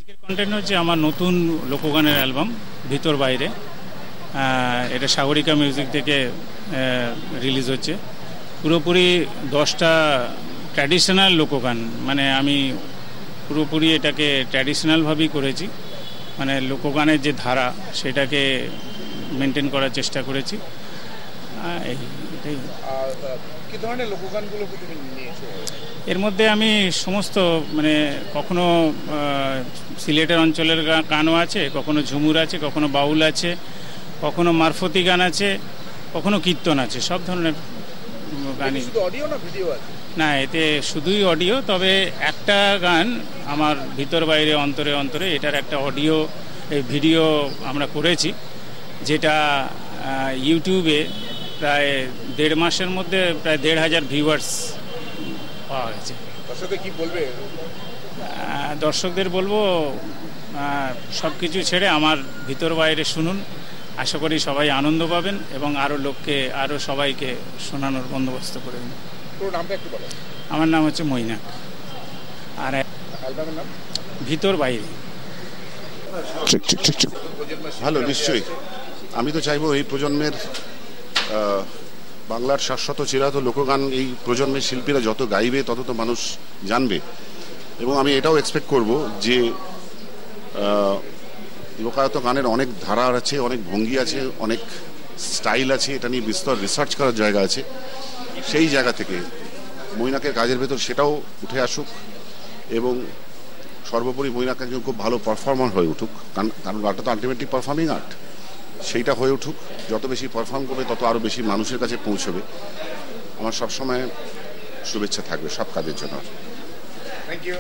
আজকের কন্টেন্ট হচ্ছে আমার নতুন লোকগানের অ্যালবাম ভিতর বাইরে। এটা সাগরিকা মিউজিক থেকে রিলিজ হচ্ছে। পুরোপুরি 10টা ট্র্যাডিশনাল লোকগান, মানে আমি পুরোপুরি এটাকে ট্র্যাডিশনালভাবেই করেছি, মানে লোকগানের যে ধারা সেটাকে মেনটেন করার চেষ্টা করেছি। কি ধরনের লোকগানগুলো তুমি নিয়েছো? এর মধ্যে আমি সমস্ত, মানে কখনো সিলেটের অঞ্চলের গানও আছে, কখনো ঝুমুর আছে, কখনো বাউল আছে, কখনো মারফতি গান আছে, কখনো কীর্তন আছে, সব ধরনের গানই। অডিও না ভিডিও আছে? না, এতে শুধুই অডিও। তবে একটা গান আমার ভিতর বাইরে অন্তরে অন্তরে, এটার একটা অডিও ভিডিও আমরা করেছি, যেটা ইউটিউবে প্রায় 1.5 মাসের মধ্যে প্রায় 1,500 ভিউয়ার্স পাওয়া গেছে। কি বলবে দর্শকদের? বলবো সব কিছু ছেড়ে আমার ভিতর বাইরে শুনুন। আশা করি সবাই আনন্দ পাবেন এবং আরও লোককে, আরও সবাইকে শোনানোর বন্দোবস্ত করে দিন। আমার নাম হচ্ছে মৈনাক, আর ভিতর বাইরে। ভালো, নিশ্চয়ই। আমি তো চাইবো এই প্রজন্মের বাংলার শাশ্বত চিরায়ত লোকগান এই প্রজন্মের শিল্পীরা যত গাইবে তত তো মানুষ জানবে। এবং আমি এটাও এক্সপেক্ট করব যে লোকায়ত গানের অনেক ধারা আছে, অনেক ভঙ্গি আছে, অনেক স্টাইল আছে, এটা নিয়ে বিস্তর রিসার্চ করার জায়গা আছে। সেই জায়গা থেকে মৈনাকের কাজের ভেতর সেটাও উঠে আসুক এবং সর্বোপরি মৈনাক একজন খুব ভালো পারফর্মার হয়ে উঠুক, কারণ গানটা তো আলটিমেটলি পারফর্মিং আর্ট। সেইটা হয়ে উঠুক, যত বেশি পারফর্ম করবে তত আরও বেশি মানুষের কাছে পৌঁছবে। আমার সবসময় শুভেচ্ছা থাকবে সব কাজের জন্য। Thank you.